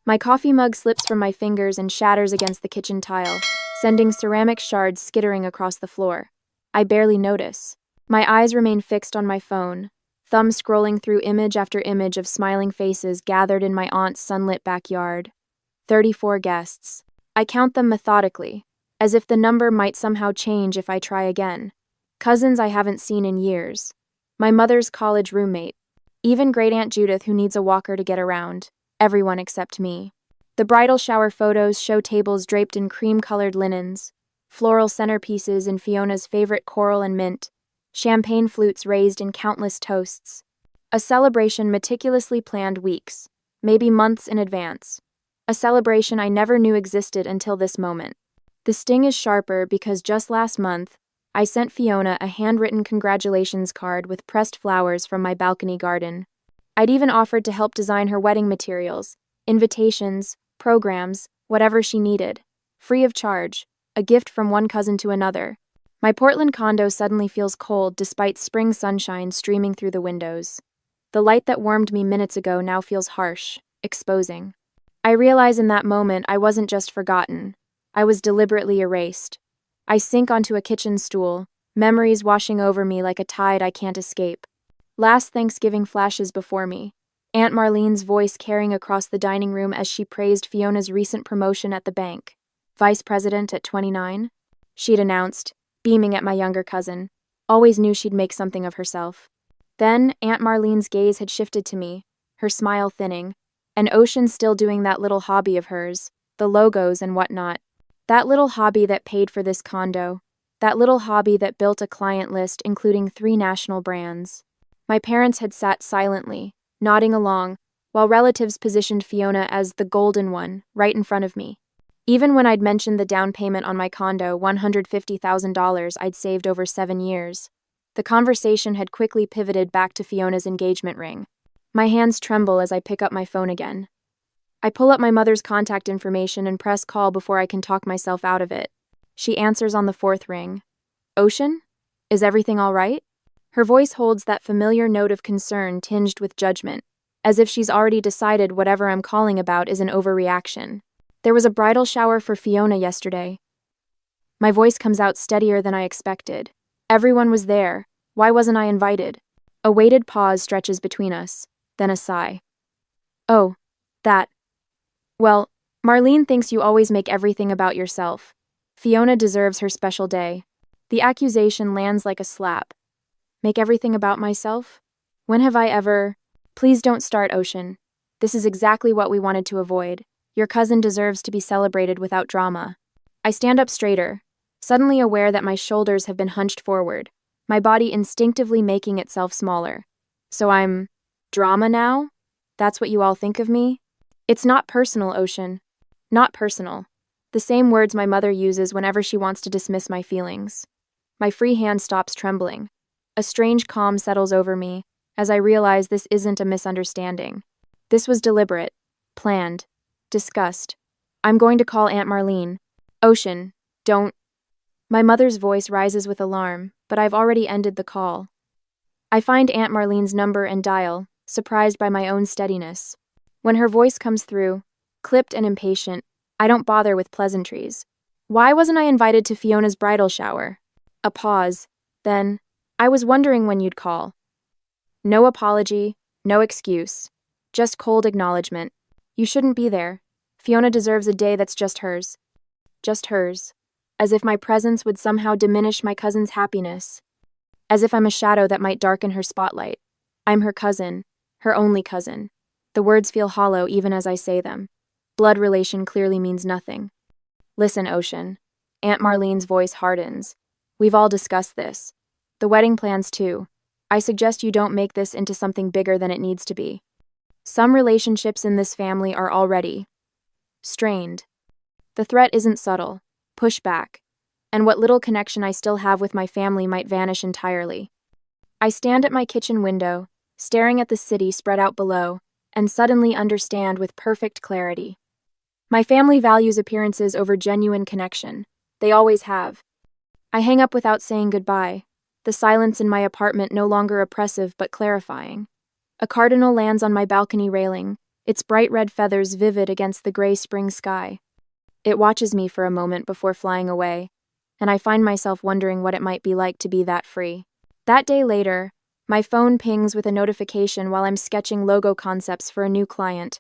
My coffee mug slips from my fingers and shatters against the kitchen tile, sending ceramic shards skittering across the floor. I barely notice. My eyes remain fixed on my phone, thumb scrolling through image after image of smiling faces gathered in my aunt's sunlit backyard. 34 guests. I count them methodically, as if the number might somehow change if I try again. Cousins I haven't seen in years. My mother's college roommate. Even Great Aunt Judith, who needs a walker to get around. Everyone except me. The bridal shower photos show tables draped in cream-colored linens, floral centerpieces in Fiona's favorite coral and mint, champagne flutes raised in countless toasts. A celebration meticulously planned weeks, maybe months in advance. A celebration I never knew existed until this moment. The sting is sharper because just last month, I sent Fiona a handwritten congratulations card with pressed flowers from my balcony garden. I'd even offered to help design her wedding materials, invitations, programs, whatever she needed. Free of charge, a gift from one cousin to another. My Portland condo suddenly feels cold despite spring sunshine streaming through the windows. The light that warmed me minutes ago now feels harsh, exposing. I realize in that moment I wasn't just forgotten. I was deliberately erased. I sink onto a kitchen stool, memories washing over me like a tide I can't escape. Last Thanksgiving flashes before me. Aunt Marlene's voice carrying across the dining room as she praised Fiona's recent promotion at the bank. Vice president at 29? She'd announced, beaming at my younger cousin. Always knew she'd make something of herself. Then, Aunt Marlene's gaze had shifted to me, her smile thinning, and Ocean still doing that little hobby of hers, the logos and whatnot. That little hobby that paid for this condo. That little hobby that built a client list including 3 national brands. My parents had sat silently, nodding along, while relatives positioned Fiona as the golden one, right in front of me. Even when I'd mentioned the down payment on my condo, $150,000 I'd saved over 7 years, the conversation had quickly pivoted back to Fiona's engagement ring. My hands tremble as I pick up my phone again. I pull up my mother's contact information and press call before I can talk myself out of it. She answers on the 4th ring. Ocean? Is everything all right? Her voice holds that familiar note of concern tinged with judgment, as if she's already decided whatever I'm calling about is an overreaction. There was a bridal shower for Fiona yesterday. My voice comes out steadier than I expected. Everyone was there. Why wasn't I invited? A weighted pause stretches between us, then a sigh. Oh, that. Well, Marlene thinks you always make everything about yourself. Fiona deserves her special day. The accusation lands like a slap. Make everything about myself? When have I ever? Please don't start, Ocean. This is exactly what we wanted to avoid. Your cousin deserves to be celebrated without drama. I stand up straighter, suddenly aware that my shoulders have been hunched forward, my body instinctively making itself smaller. So I'm drama now? That's what you all think of me? It's not personal, Ocean. Not personal. The same words my mother uses whenever she wants to dismiss my feelings. My free hand stops trembling. A strange calm settles over me as I realize this isn't a misunderstanding. This was deliberate, planned, discussed. I'm going to call Aunt Marlene. Ocean, don't. My mother's voice rises with alarm, but I've already ended the call. I find Aunt Marlene's number and dial, surprised by my own steadiness. When her voice comes through, clipped and impatient, I don't bother with pleasantries. Why wasn't I invited to Fiona's bridal shower? A pause, then, I was wondering when you'd call. No apology, no excuse, just cold acknowledgement. You shouldn't be there. Fiona deserves a day that's just hers. Just hers. As if my presence would somehow diminish my cousin's happiness. As if I'm a shadow that might darken her spotlight. I'm her cousin, her only cousin. The words feel hollow even as I say them. Blood relation clearly means nothing. Listen, Ocean. Aunt Marlene's voice hardens. We've all discussed this. The wedding plans too. I suggest you don't make this into something bigger than it needs to be. Some relationships in this family are already strained. The threat isn't subtle. Push back. And what little connection I still have with my family might vanish entirely. I stand at my kitchen window, staring at the city spread out below, and suddenly understand with perfect clarity. My family values appearances over genuine connection. They always have. I hang up without saying goodbye, the silence in my apartment no longer oppressive but clarifying. A cardinal lands on my balcony railing, its bright red feathers vivid against the gray spring sky. It watches me for a moment before flying away, and I find myself wondering what it might be like to be that free. That day later, my phone pings with a notification while I'm sketching logo concepts for a new client.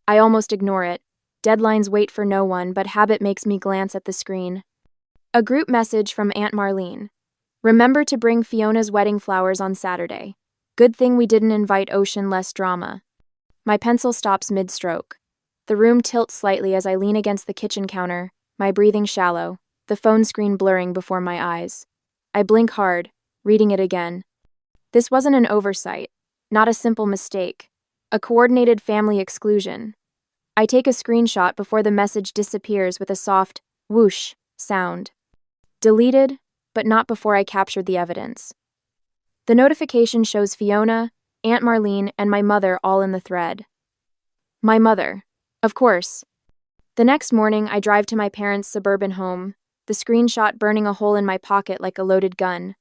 I almost ignore it. Deadlines wait for no one, but habit makes me glance at the screen. A group message from Aunt Marlene. Remember to bring Fiona's wedding flowers on Saturday. Good thing we didn't invite Ocean, less drama. My pencil stops mid-stroke. The room tilts slightly as I lean against the kitchen counter, my breathing shallow, the phone screen blurring before my eyes. I blink hard, reading it again. This wasn't an oversight, not a simple mistake, a coordinated family exclusion. I take a screenshot before the message disappears with a soft whoosh sound. Deleted, but not before I captured the evidence. The notification shows Fiona, Aunt Marlene, and my mother all in the thread. My mother. Of course. The next morning, I drive to my parents' suburban home, the screenshot burning a hole in my pocket like a loaded gun.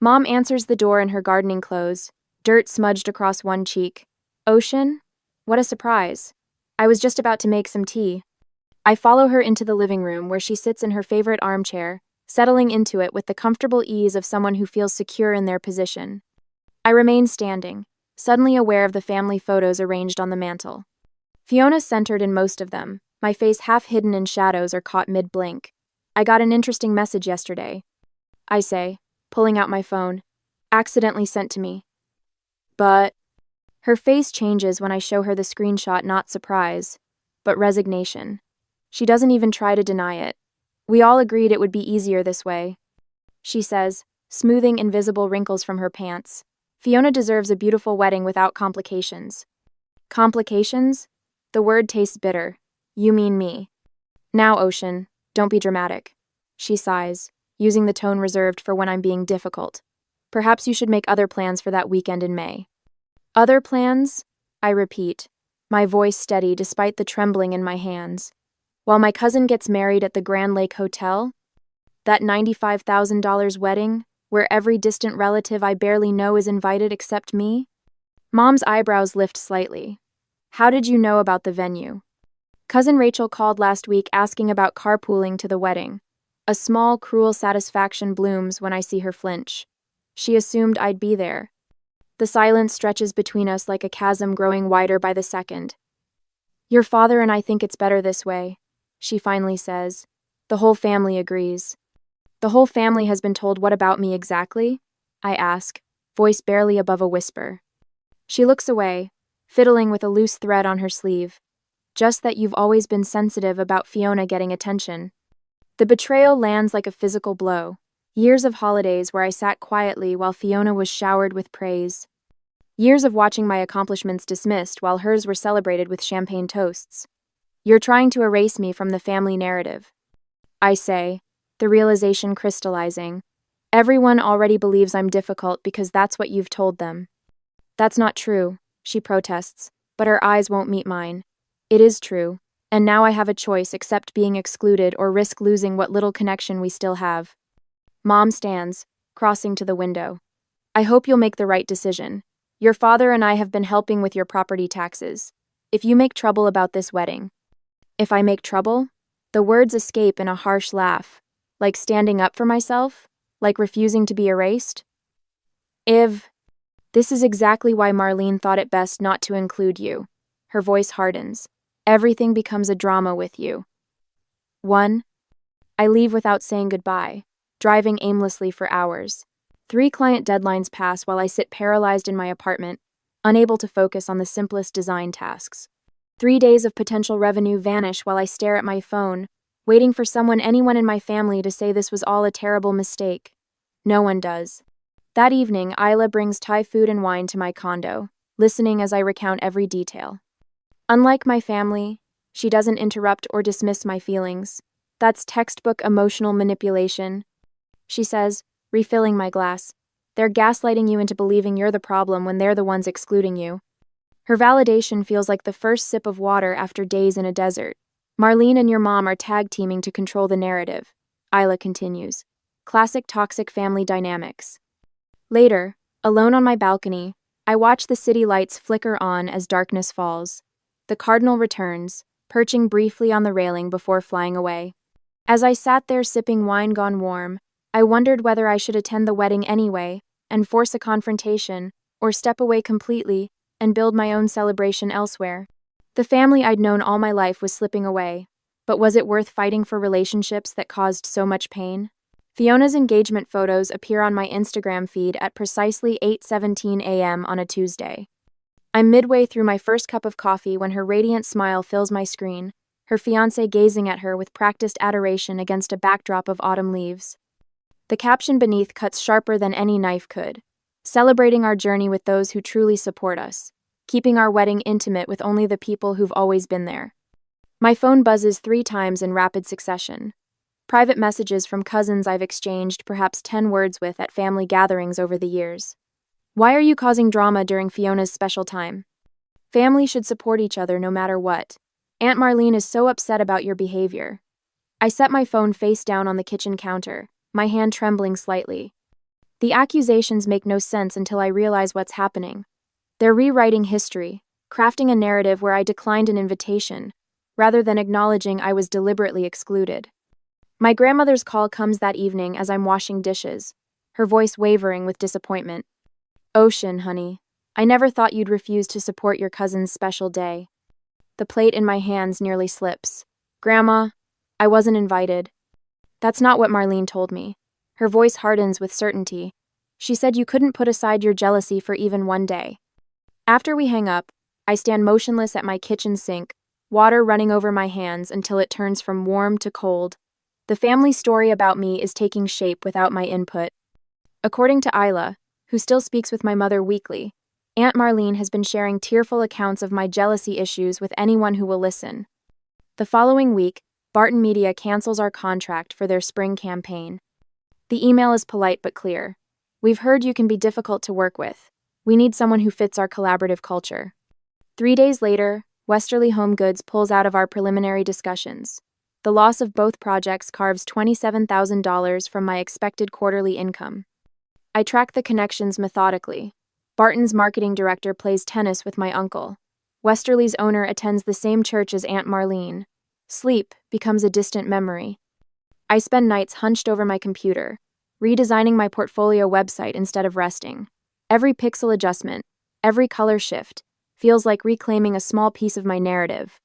Mom answers the door in her gardening clothes, dirt smudged across one cheek. Ocean? What a surprise. I was just about to make some tea. I follow her into the living room where she sits in her favorite armchair, settling into it with the comfortable ease of someone who feels secure in their position. I remain standing, suddenly aware of the family photos arranged on the mantel. Fiona's centered in most of them, my face half hidden in shadows or caught mid-blink. I got an interesting message yesterday. I say, pulling out my phone. Accidentally sent to me. But... Her face changes when I show her the screenshot, not surprise, but resignation. She doesn't even try to deny it. We all agreed it would be easier this way. She says, smoothing invisible wrinkles from her pants. Fiona deserves a beautiful wedding without complications. Complications? The word tastes bitter. You mean me. Now, Ocean, don't be dramatic. She sighs, using the tone reserved for when I'm being difficult. Perhaps you should make other plans for that weekend in May. Other plans? I repeat, my voice steady despite the trembling in my hands. While my cousin gets married at the Grand Lake Hotel? That $95,000 wedding, where every distant relative I barely know is invited except me? Mom's eyebrows lift slightly. How did you know about the venue? Cousin Rachel called last week asking about carpooling to the wedding. A small, cruel satisfaction blooms when I see her flinch. She assumed I'd be there. The silence stretches between us like a chasm growing wider by the second. Your father and I think it's better this way, she finally says. The whole family agrees. The whole family has been told what about me exactly? I ask, voice barely above a whisper. She looks away, fiddling with a loose thread on her sleeve. Just that you've always been sensitive about Fiona getting attention. The betrayal lands like a physical blow. Years of holidays where I sat quietly while Fiona was showered with praise. Years of watching my accomplishments dismissed while hers were celebrated with champagne toasts. You're trying to erase me from the family narrative. I say, the realization crystallizing. Everyone already believes I'm difficult because that's what you've told them. That's not true, she protests, but her eyes won't meet mine. It is true, and now I have a choice except being excluded or risk losing what little connection we still have. Mom stands, crossing to the window. I hope you'll make the right decision. Your father and I have been helping with your property taxes. If you make trouble about this wedding. If I make trouble? The words escape in a harsh laugh. Like standing up for myself? Like refusing to be erased? This is exactly why Marlene thought it best not to include you. Her voice hardens. Everything becomes a drama with you. 1. I leave without saying goodbye, driving aimlessly for hours. 3 client deadlines pass while I sit paralyzed in my apartment, unable to focus on the simplest design tasks. 3 days of potential revenue vanish while I stare at my phone, waiting for anyone in my family to say this was all a terrible mistake. No one does. That evening, Isla brings Thai food and wine to my condo, listening as I recount every detail. Unlike my family, she doesn't interrupt or dismiss my feelings. That's textbook emotional manipulation. She says, refilling my glass. They're gaslighting you into believing you're the problem when they're the ones excluding you. Her validation feels like the first sip of water after days in a desert. Marlene and your mom are tag-teaming to control the narrative, Isla continues. Classic toxic family dynamics. Later, alone on my balcony, I watch the city lights flicker on as darkness falls. The cardinal returns, perching briefly on the railing before flying away. As I sat there sipping wine gone warm, I wondered whether I should attend the wedding anyway and force a confrontation, or step away completely and build my own celebration elsewhere. The family I'd known all my life was slipping away, but was it worth fighting for relationships that caused so much pain? Fiona's engagement photos appear on my Instagram feed at precisely 8:17 a.m. on a Tuesday. I'm midway through my first cup of coffee when her radiant smile fills my screen, her fiancé gazing at her with practiced adoration against a backdrop of autumn leaves. The caption beneath cuts sharper than any knife could. Celebrating our journey with those who truly support us, keeping our wedding intimate with only the people who've always been there. My phone buzzes 3 times in rapid succession. Private messages from cousins I've exchanged perhaps 10 words with at family gatherings over the years. Why are you causing drama during Fiona's special time? Family should support each other no matter what. Aunt Marlene is so upset about your behavior. I set my phone face down on the kitchen counter, my hand trembling slightly. The accusations make no sense until I realize what's happening. They're rewriting history, crafting a narrative where I declined an invitation, rather than acknowledging I was deliberately excluded. My grandmother's call comes that evening as I'm washing dishes, her voice wavering with disappointment. Ocean, honey, I never thought you'd refuse to support your cousin's special day. The plate in my hands nearly slips. Grandma, I wasn't invited. That's not what Marlene told me. Her voice hardens with certainty. She said you couldn't put aside your jealousy for even one day. After we hang up, I stand motionless at my kitchen sink, water running over my hands until it turns from warm to cold. The family story about me is taking shape without my input. According to Isla, who still speaks with my mother weekly, Aunt Marlene has been sharing tearful accounts of my jealousy issues with anyone who will listen. The following week, Barton Media cancels our contract for their spring campaign. The email is polite but clear. We've heard you can be difficult to work with. We need someone who fits our collaborative culture. 3 days later, Westerly Home Goods pulls out of our preliminary discussions. The loss of both projects carves $27,000 from my expected quarterly income. I track the connections methodically. Barton's marketing director plays tennis with my uncle. Westerly's owner attends the same church as Aunt Marlene. Sleep becomes a distant memory. I spend nights hunched over my computer, redesigning my portfolio website instead of resting. Every pixel adjustment, every color shift, feels like reclaiming a small piece of my narrative.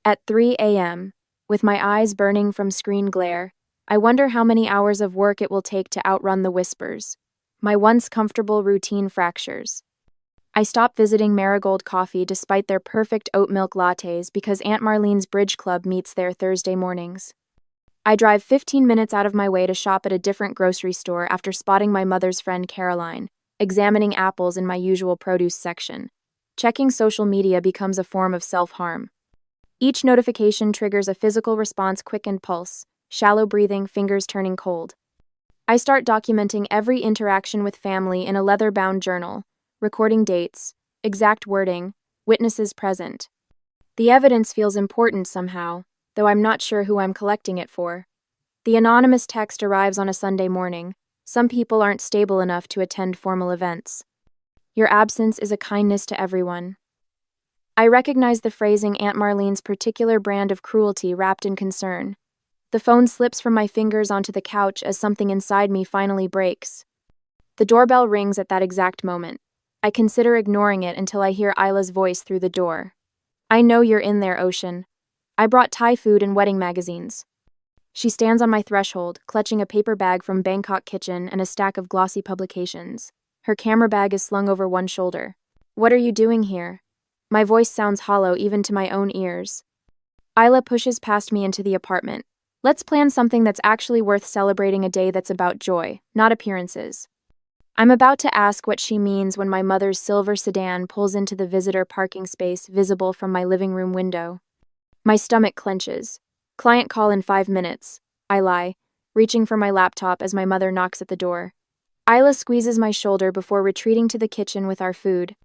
At 3 a.m., with my eyes burning from screen glare, I wonder how many hours of work it will take to outrun the whispers. My once comfortable routine fractures. I stop visiting Marigold Coffee despite their perfect oat milk lattes because Aunt Marlene's Bridge Club meets there Thursday mornings. I drive 15 minutes out of my way to shop at a different grocery store after spotting my mother's friend Caroline, examining apples in my usual produce section. Checking social media becomes a form of self-harm. Each notification triggers a physical response, quickened pulse, shallow breathing, fingers turning cold. I start documenting every interaction with family in a leather-bound journal, recording dates, exact wording, witnesses present. The evidence feels important somehow, though I'm not sure who I'm collecting it for. The anonymous text arrives on a Sunday morning. Some people aren't stable enough to attend formal events. Your absence is a kindness to everyone. I recognize the phrasing Aunt Marlene's particular brand of cruelty wrapped in concern. The phone slips from my fingers onto the couch as something inside me finally breaks. The doorbell rings at that exact moment. I consider ignoring it until I hear Isla's voice through the door. I know you're in there, Ocean. I brought Thai food and wedding magazines. She stands on my threshold, clutching a paper bag from Bangkok Kitchen and a stack of glossy publications. Her camera bag is slung over one shoulder. What are you doing here? My voice sounds hollow even to my own ears. Isla pushes past me into the apartment. Let's plan something that's actually worth celebrating, a day that's about joy, not appearances. I'm about to ask what she means when my mother's silver sedan pulls into the visitor parking space visible from my living room window. My stomach clenches. Client call in 5 minutes. I lie, reaching for my laptop as my mother knocks at the door. Isla squeezes my shoulder before retreating to the kitchen with our food.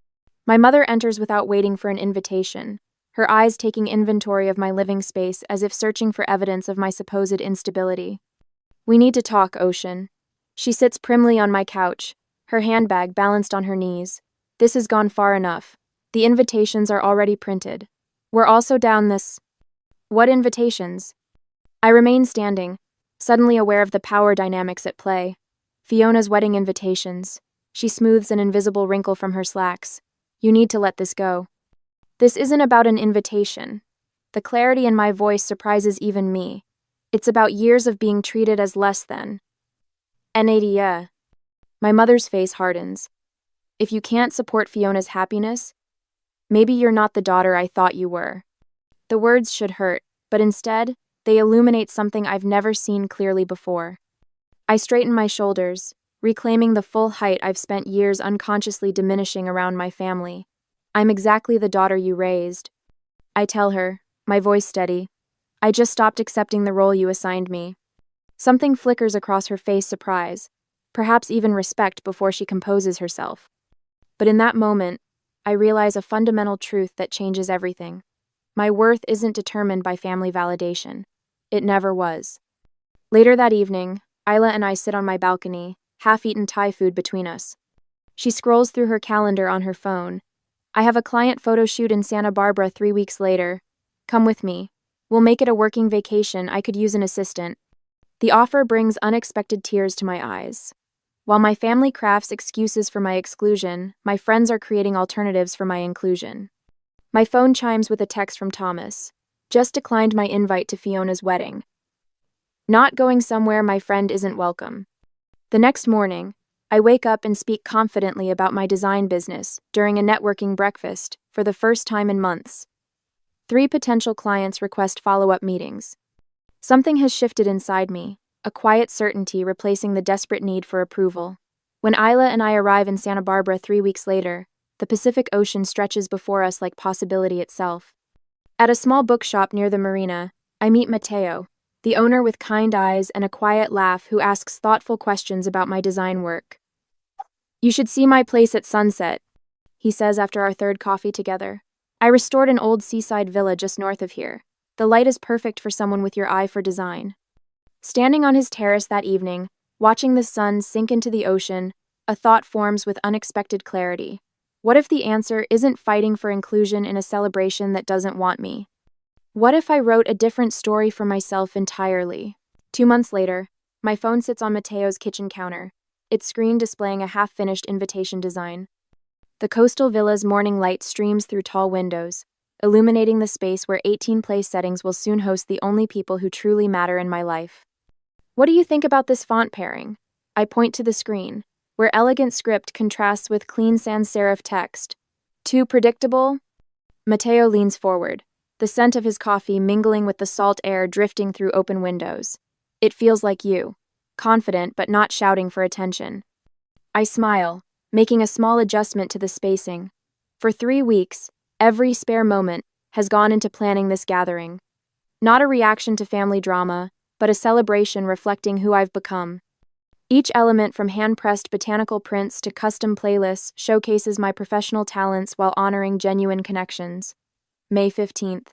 My mother enters without waiting for an invitation, her eyes taking inventory of my living space as if searching for evidence of my supposed instability. We need to talk, Ocean. She sits primly on my couch, her handbag balanced on her knees. This has gone far enough. The invitations are already printed. We're also down this. What invitations? I remain standing, suddenly aware of the power dynamics at play. Fiona's wedding invitations. She smooths an invisible wrinkle from her slacks. You need to let this go. This isn't about an invitation. The clarity in my voice surprises even me. It's about years of being treated as less than. Nadia. My mother's face hardens. If you can't support Fiona's happiness, maybe you're not the daughter I thought you were. The words should hurt, but instead, they illuminate something I've never seen clearly before. I straighten my shoulders, reclaiming the full height I've spent years unconsciously diminishing around my family. I'm exactly the daughter you raised. I tell her, my voice steady. I just stopped accepting the role you assigned me. Something flickers across her face, surprise, perhaps even respect before she composes herself. But in that moment, I realize a fundamental truth that changes everything. My worth isn't determined by family validation. It never was. Later that evening, Isla and I sit on my balcony, half-eaten Thai food between us. She scrolls through her calendar on her phone. I have a client photo shoot in Santa Barbara 3 weeks later. Come with me. We'll make it a working vacation. I could use an assistant. The offer brings unexpected tears to my eyes. While my family crafts excuses for my exclusion, my friends are creating alternatives for my inclusion. My phone chimes with a text from Thomas. Just declined my invite to Fiona's wedding. Not going somewhere my friend isn't welcome. The next morning, I wake up and speak confidently about my design business during a networking breakfast for the first time in months. 3 potential clients request follow-up meetings. Something has shifted inside me, a quiet certainty replacing the desperate need for approval. When Isla and I arrive in Santa Barbara 3 weeks later, the Pacific Ocean stretches before us like possibility itself. At a small bookshop near the marina, I meet Mateo, the owner with kind eyes and a quiet laugh who asks thoughtful questions about my design work. You should see my place at sunset, he says after our 3rd coffee together. I restored an old seaside villa just north of here. The light is perfect for someone with your eye for design. Standing on his terrace that evening, watching the sun sink into the ocean, a thought forms with unexpected clarity. What if the answer isn't fighting for inclusion in a celebration that doesn't want me? What if I wrote a different story for myself entirely? 2 months later, my phone sits on Mateo's kitchen counter, its screen displaying a half-finished invitation design. The coastal villa's morning light streams through tall windows, illuminating the space where 18 place settings will soon host the only people who truly matter in my life. What do you think about this font pairing? I point to the screen, where elegant script contrasts with clean sans serif text. Too predictable? Mateo leans forward, the scent of his coffee mingling with the salt air drifting through open windows. It feels like you, confident but not shouting for attention. I smile, making a small adjustment to the spacing. For 3 weeks, every spare moment has gone into planning this gathering. Not a reaction to family drama, but a celebration reflecting who I've become. Each element from hand-pressed botanical prints to custom playlists showcases my professional talents while honoring genuine connections. May 15th,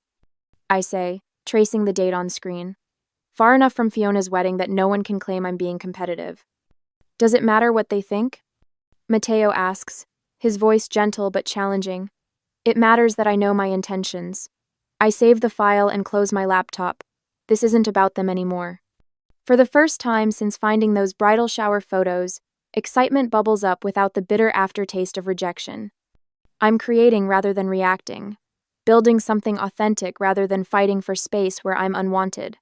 I say, tracing the date on screen. Far enough from Fiona's wedding that no one can claim I'm being competitive. Does it matter what they think? Mateo asks, his voice gentle but challenging. It matters that I know my intentions. I save the file and close my laptop. This isn't about them anymore. For the first time since finding those bridal shower photos, excitement bubbles up without the bitter aftertaste of rejection. I'm creating rather than reacting, building something authentic rather than fighting for space where I'm unwanted.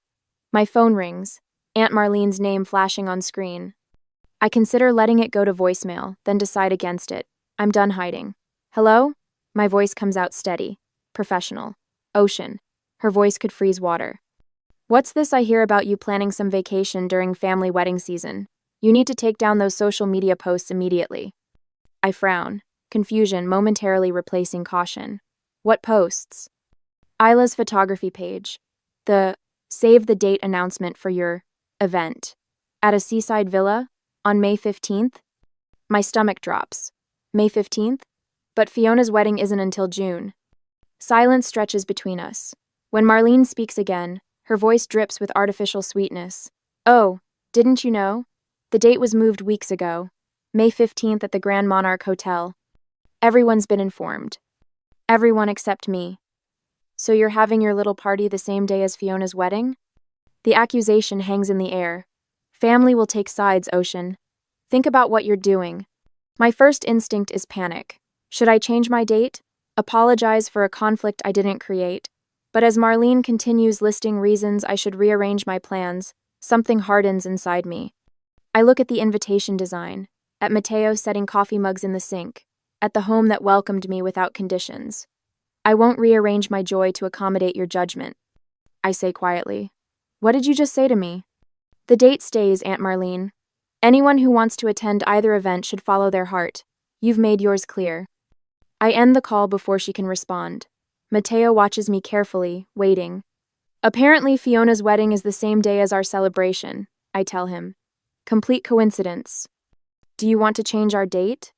My phone rings, Aunt Marlene's name flashing on screen. I consider letting it go to voicemail, then decide against it. I'm done hiding. Hello? My voice comes out steady, professional. Ocean. Her voice could freeze water. What's this I hear about you planning some vacation during family wedding season? You need to take down those social media posts immediately. I frown, confusion momentarily replacing caution. What posts? Isla's photography page. The save the date announcement for your event. At a seaside villa? On May 15th? My stomach drops. May 15th? But Fiona's wedding isn't until June. Silence stretches between us. When Marlene speaks again, her voice drips with artificial sweetness. Oh, didn't you know? The date was moved weeks ago. May 15th at the Grand Monarch Hotel. Everyone's been informed. Everyone except me. So you're having your little party the same day as Fiona's wedding? The accusation hangs in the air. Family will take sides, Ocean. Think about what you're doing. My first instinct is panic. Should I change my date? Apologize for a conflict I didn't create? But as Marlene continues listing reasons I should rearrange my plans, something hardens inside me. I look at the invitation design, at Mateo setting coffee mugs in the sink, at the home that welcomed me without conditions. I won't rearrange my joy to accommodate your judgment, I say quietly. What did you just say to me? The date stays, Aunt Marlene. Anyone who wants to attend either event should follow their heart. You've made yours clear. I end the call before she can respond. Mateo watches me carefully, waiting. Apparently, Fiona's wedding is the same day as our celebration, I tell him. Complete coincidence. Do you want to change our date?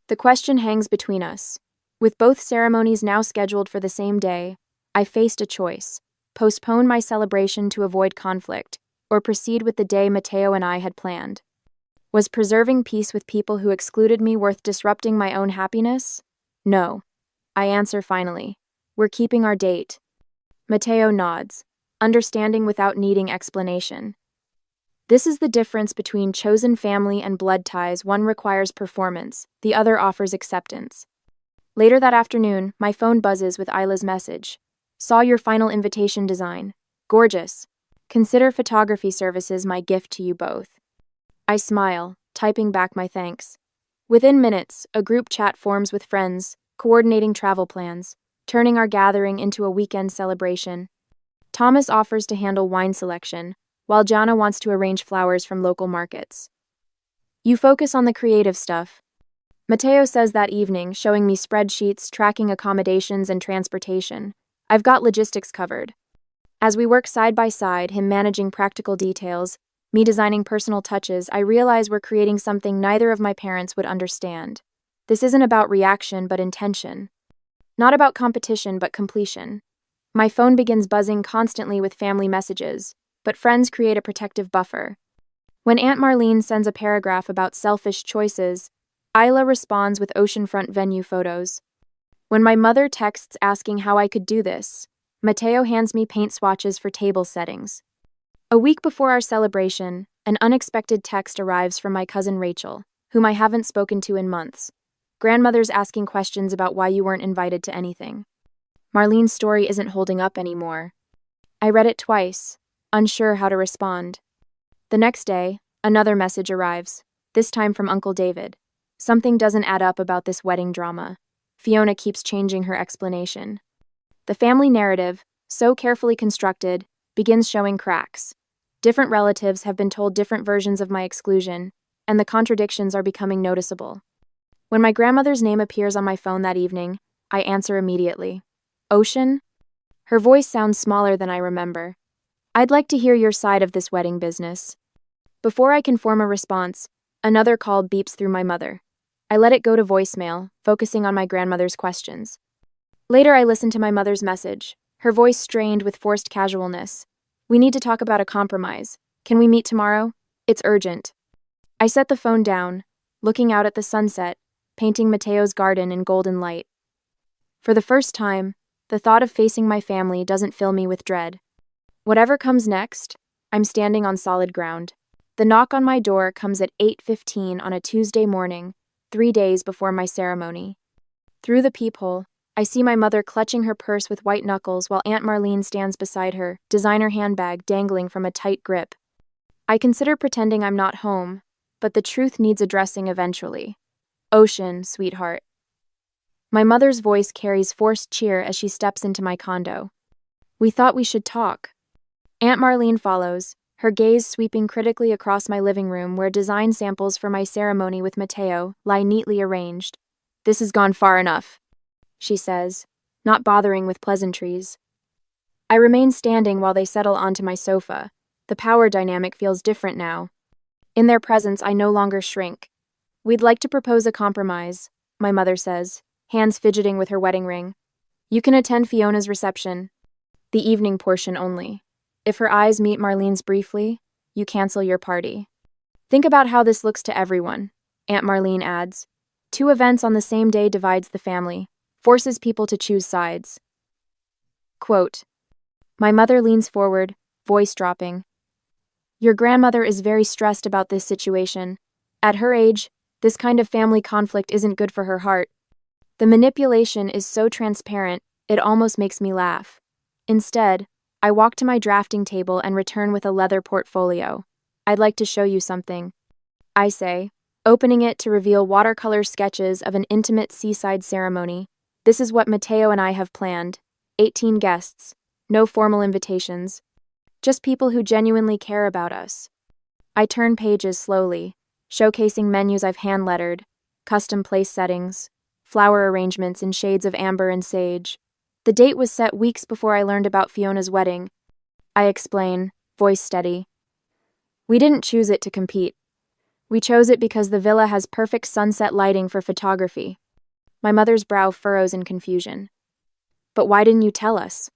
The question hangs between us. With both ceremonies now scheduled for the same day, I faced a choice: postpone my celebration to avoid conflict, or proceed with the day Mateo and I had planned. Was preserving peace with people who excluded me worth disrupting my own happiness? No. I answer finally. We're keeping our date. Mateo nods, understanding without needing explanation. This is the difference between chosen family and blood ties. One requires performance, the other offers acceptance. Later that afternoon, my phone buzzes with Isla's message. Saw your final invitation design. Gorgeous. Consider photography services my gift to you both. I smile, typing back my thanks. Within minutes, a group chat forms with friends, coordinating travel plans, turning our gathering into a weekend celebration. Thomas offers to handle wine selection, while Jana wants to arrange flowers from local markets. You focus on the creative stuff. Mateo says that evening, showing me spreadsheets, tracking accommodations and transportation. I've got logistics covered. As we work side by side, him managing practical details, me designing personal touches, I realize we're creating something neither of my parents would understand. This isn't about reaction, but intention. Not about competition, but completion. My phone begins buzzing constantly with family messages, but friends create a protective buffer. When Aunt Marlene sends a paragraph about selfish choices, Isla responds with oceanfront venue photos. When my mother texts asking how I could do this, Mateo hands me paint swatches for table settings. A week before our celebration, an unexpected text arrives from my cousin Rachel, whom I haven't spoken to in months. Grandmother's asking questions about why you weren't invited to anything. Marlene's story isn't holding up anymore. I read it twice, unsure how to respond. The next day, another message arrives, this time from Uncle David. Something doesn't add up about this wedding drama. Fiona keeps changing her explanation. The family narrative, so carefully constructed, begins showing cracks. Different relatives have been told different versions of my exclusion, and the contradictions are becoming noticeable. When my grandmother's name appears on my phone that evening, I answer immediately. Ocean? Her voice sounds smaller than I remember. I'd like to hear your side of this wedding business. Before I can form a response, another call beeps through my mother. I let it go to voicemail, focusing on my grandmother's questions. Later, I listened to my mother's message, her voice strained with forced casualness. We need to talk about a compromise. Can we meet tomorrow? It's urgent. I set the phone down, looking out at the sunset, painting Mateo's garden in golden light. For the first time, the thought of facing my family doesn't fill me with dread. Whatever comes next, I'm standing on solid ground. The knock on my door comes at 8:15 on a Tuesday morning, 3 days before my ceremony. Through the peephole, I see my mother clutching her purse with white knuckles while Aunt Marlene stands beside her, designer handbag dangling from a tight grip. I consider pretending I'm not home, but the truth needs addressing eventually. Ocean, sweetheart. My mother's voice carries forced cheer as she steps into my condo. We thought we should talk. Aunt Marlene follows, her gaze sweeping critically across my living room where design samples for my ceremony with Mateo lie neatly arranged. This has gone far enough, she says, not bothering with pleasantries. I remain standing while they settle onto my sofa. The power dynamic feels different now. In their presence, I no longer shrink. We'd like to propose a compromise, my mother says, hands fidgeting with her wedding ring. You can attend Fiona's reception. The evening portion only. If her eyes meet Marlene's briefly, you cancel your party. Think about how this looks to everyone, Aunt Marlene adds. 2 events on the same day divides the family, forces people to choose sides. Quote, my mother leans forward, voice dropping. Your grandmother is very stressed about this situation. At her age, this kind of family conflict isn't good for her heart. The manipulation is so transparent, it almost makes me laugh. Instead, I walk to my drafting table and return with a leather portfolio. I'd like to show you something, I say, opening it to reveal watercolor sketches of an intimate seaside ceremony. This is what Mateo and I have planned. 18 guests. No formal invitations. Just people who genuinely care about us. I turn pages slowly, showcasing menus I've hand-lettered, custom place settings, flower arrangements in shades of amber and sage. The date was set weeks before I learned about Fiona's wedding. I explain, voice steady. We didn't choose it to compete. We chose it because the villa has perfect sunset lighting for photography. My mother's brow furrows in confusion. But why didn't you tell us?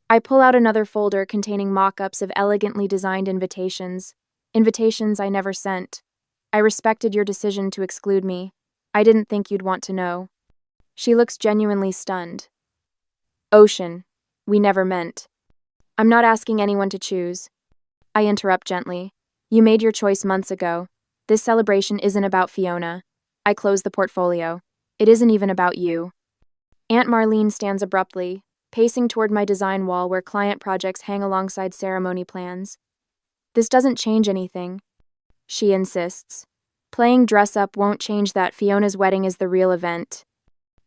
I pull out another folder containing mock-ups of elegantly designed invitations. Invitations I never sent. I respected your decision to exclude me. I didn't think you'd want to know. She looks genuinely stunned. Ocean, we never meant. I'm not asking anyone to choose. I interrupt gently. You made your choice months ago. This celebration isn't about Fiona. I close the portfolio. It isn't even about you. Aunt Marlene stands abruptly, pacing toward my design wall where client projects hang alongside ceremony plans. This doesn't change anything, she insists. Playing dress-up won't change that Fiona's wedding is the real event.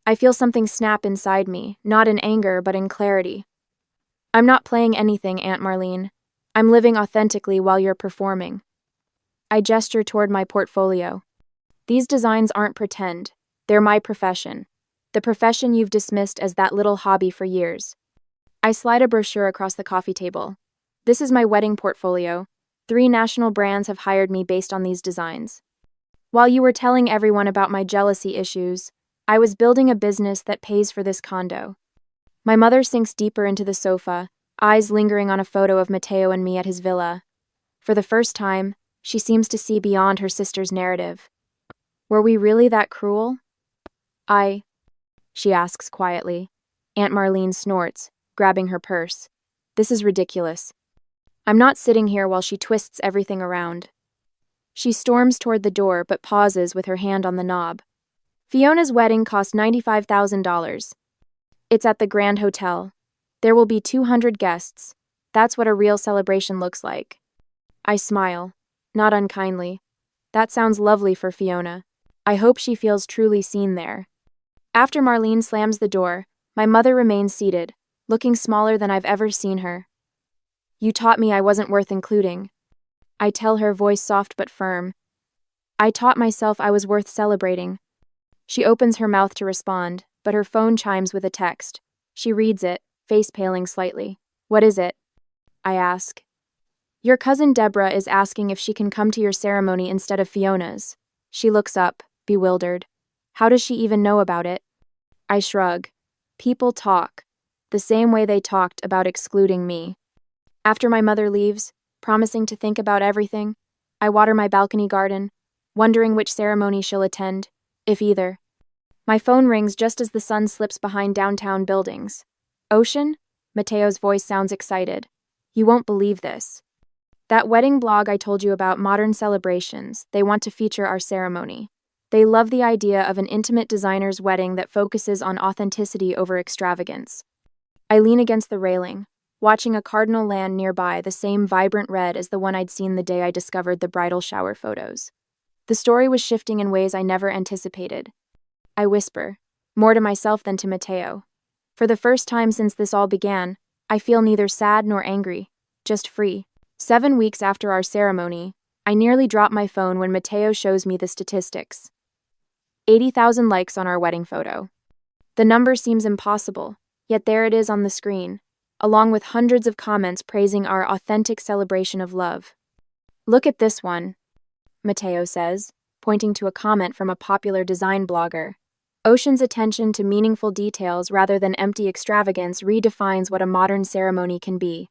I feel something snap inside me, not in anger but in clarity. I'm not playing anything, Aunt Marlene. I'm living authentically while you're performing. I gesture toward my portfolio. These designs aren't pretend. They're my profession. The profession you've dismissed as that little hobby for years. I slide a brochure across the coffee table. This is my wedding portfolio. 3 national brands have hired me based on these designs. While you were telling everyone about my jealousy issues, I was building a business that pays for this condo. My mother sinks deeper into the sofa, eyes lingering on a photo of Mateo and me at his villa. For the first time, she seems to see beyond her sister's narrative. Were we really that cruel? She asks quietly. Aunt Marlene snorts, grabbing her purse. This is ridiculous. I'm not sitting here while she twists everything around. She storms toward the door but pauses with her hand on the knob. Fiona's wedding cost $95,000. It's at the Grand Hotel. There will be 200 guests. That's what a real celebration looks like. I smile, not unkindly. That sounds lovely for Fiona. I hope she feels truly seen there. After Marlene slams the door, my mother remains seated, looking smaller than I've ever seen her. You taught me I wasn't worth including. I tell her, voice soft but firm. I taught myself I was worth celebrating. She opens her mouth to respond, but her phone chimes with a text. She reads it, face paling slightly. What is it? I ask. Your cousin Deborah is asking if she can come to your ceremony instead of Fiona's. She looks up, bewildered. How does she even know about it? I shrug. People talk, the same way they talked about excluding me. After my mother leaves, promising to think about everything, I water my balcony garden, wondering which ceremony she'll attend, if either. My phone rings just as the sun slips behind downtown buildings. Ocean? Mateo's voice sounds excited. You won't believe this. That wedding blog I told you about, Modern Celebrations, they want to feature our ceremony. They love the idea of an intimate designer's wedding that focuses on authenticity over extravagance. I lean against the railing, watching a cardinal land nearby the same vibrant red as the one I'd seen the day I discovered the bridal shower photos. The story was shifting in ways I never anticipated. I whisper, more to myself than to Mateo. For the first time since this all began, I feel neither sad nor angry, just free. 7 weeks after our ceremony, I nearly drop my phone when Mateo shows me the statistics. 80,000 likes on our wedding photo. The number seems impossible, yet there it is on the screen, along with hundreds of comments praising our authentic celebration of love. Look at this one, Mateo says, pointing to a comment from a popular design blogger. Ocean's attention to meaningful details rather than empty extravagance redefines what a modern ceremony can be.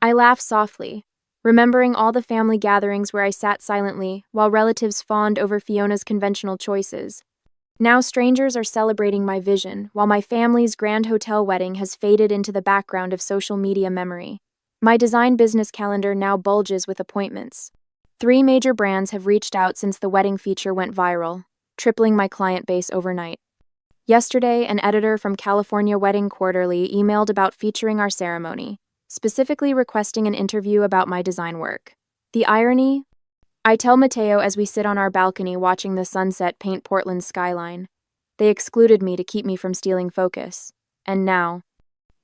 I laugh softly, remembering all the family gatherings where I sat silently while relatives fawned over Fiona's conventional choices. Now strangers are celebrating my vision, while my family's grand hotel wedding has faded into the background of social media memory. My design business calendar now bulges with appointments. 3 major brands have reached out since the wedding feature went viral, tripling my client base overnight. Yesterday, an editor from California Wedding Quarterly emailed about featuring our ceremony, specifically requesting an interview about my design work. The irony? I tell Mateo as we sit on our balcony watching the sunset paint Portland's skyline. They excluded me to keep me from stealing focus. And now,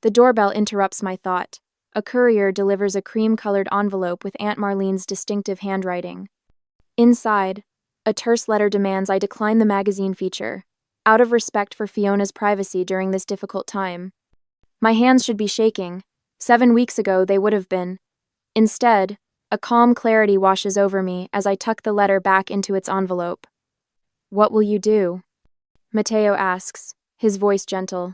the doorbell interrupts my thought. A courier delivers a cream-colored envelope with Aunt Marlene's distinctive handwriting. Inside, a terse letter demands I decline the magazine feature, out of respect for Fiona's privacy during this difficult time. My hands should be shaking. 7 weeks ago, they would have been. Instead, a calm clarity washes over me as I tuck the letter back into its envelope. "What will you do?" Mateo asks, his voice gentle.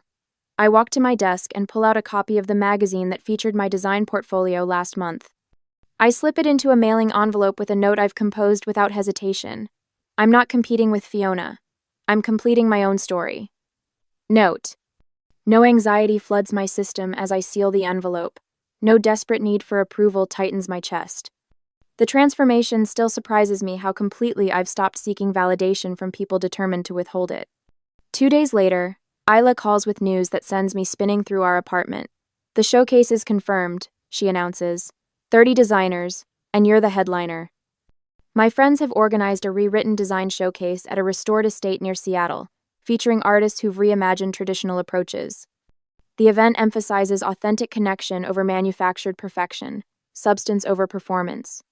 I walk to my desk and pull out a copy of the magazine that featured my design portfolio last month. I slip it into a mailing envelope with a note I've composed without hesitation. I'm not competing with Fiona. I'm completing my own story. Note: no anxiety floods my system as I seal the envelope. No desperate need for approval tightens my chest. The transformation still surprises me how completely I've stopped seeking validation from people determined to withhold it. 2 days later, Isla calls with news that sends me spinning through our apartment. "The showcase is confirmed," she announces. 30 designers, and you're the headliner. My friends have organized a rewritten design showcase at a restored estate near Seattle, featuring artists who've reimagined traditional approaches. The event emphasizes authentic connection over manufactured perfection, substance over performance.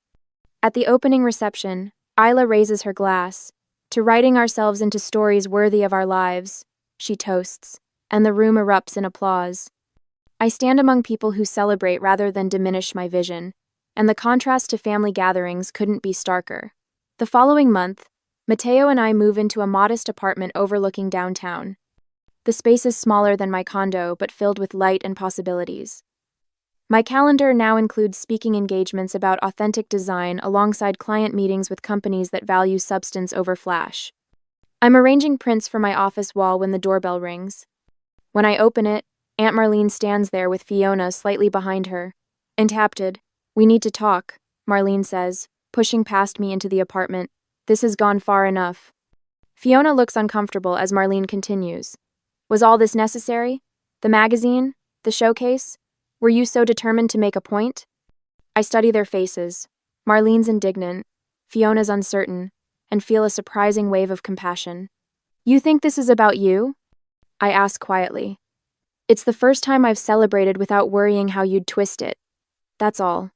At the opening reception, Isla raises her glass. "To writing ourselves into stories worthy of our lives," she toasts, and the room erupts in applause. I stand among people who celebrate rather than diminish my vision, and the contrast to family gatherings couldn't be starker. The following month, Mateo and I move into a modest apartment overlooking downtown. The space is smaller than my condo, but filled with light and possibilities. My calendar now includes speaking engagements about authentic design alongside client meetings with companies that value substance over flash. I'm arranging prints for my office wall when the doorbell rings. When I open it, Aunt Marlene stands there with Fiona slightly behind her. Enthapted. "We need to talk," Marlene says, pushing past me into the apartment. "This has gone far enough." Fiona looks uncomfortable as Marlene continues. "Was all this necessary? The magazine? The showcase? Were you so determined to make a point?" I study their faces. Marlene's indignant, Fiona's uncertain, and feel a surprising wave of compassion. "You think this is about you?" I ask quietly. "It's the first time I've celebrated without worrying how you'd twist it. That's all."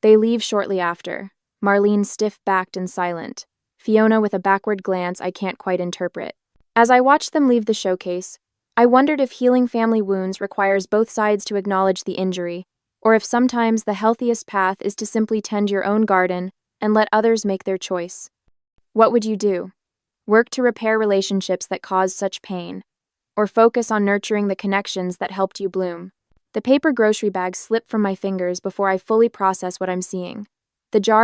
They leave shortly after, Marlene stiff-backed and silent, Fiona with a backward glance I can't quite interpret. As I watched them leave the showcase, I wondered if healing family wounds requires both sides to acknowledge the injury, or if sometimes the healthiest path is to simply tend your own garden and let others make their choice. What would you do? Work to repair relationships that caused such pain, or focus on nurturing the connections that helped you bloom? The paper grocery bags slip from my fingers before I fully process what I'm seeing. The jar